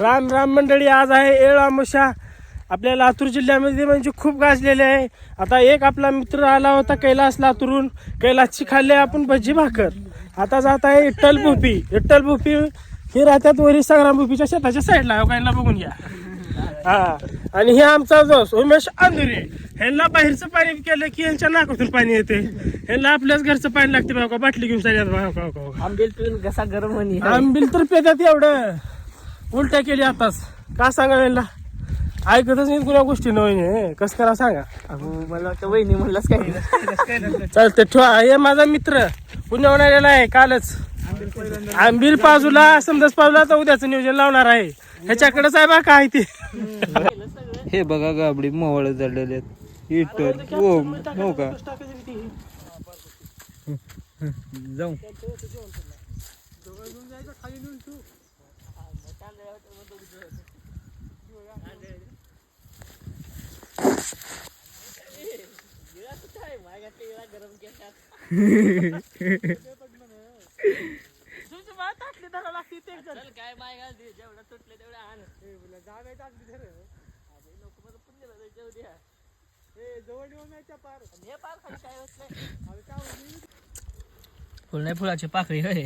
राम राम मंडळी, आज आहे येळ अमावस्या. आपल्या लातूर जिल्ह्यामध्ये म्हणजे खूप गाजलेले आहे. आता एक आपला मित्र आला होता कैलास लातूरून. कैलासची खाल्ले आपण भजी भाकर. आता जात आहे विठ्ठल भोपी. विठ्ठल भोपी हे राहतात वरी संग्राम भोपीच्या शेताच्या साईडला. काहींना बघून घ्या. हा, आणि हे आमचा जोस उमेश अंधुरे. ह्यांना बाहेरचं पाणी केलं की यांच्या नाकातून पाणी येते. ह्यांना आपल्याच घरचं पाणी लागते बघा. बाटली घेऊन चालत आंबील पिऊन कसा गरम होणी. आंबील तर पेतात एवढं. उलट्या केली आताच. का सांगा यांना, ऐकतच नाही कुणा गोष्टी नवीन. कस करा सांगा. मला वाटतं वहिनी म्हणलाच काय. चालते ठेवा. हे माझा मित्र पुण्याहून आलेला आहे कालच. आंबील बाजूला समजाच बाजूला तर उद्याचं नियोजन लावणार आहे. ह्याच्याकडेच आहे बा काय ते. हे बघा गाबडी मोवळ जळलेले आहेत. ओम हो का जाऊ फुल नाही फुलाची पाकळी आहे.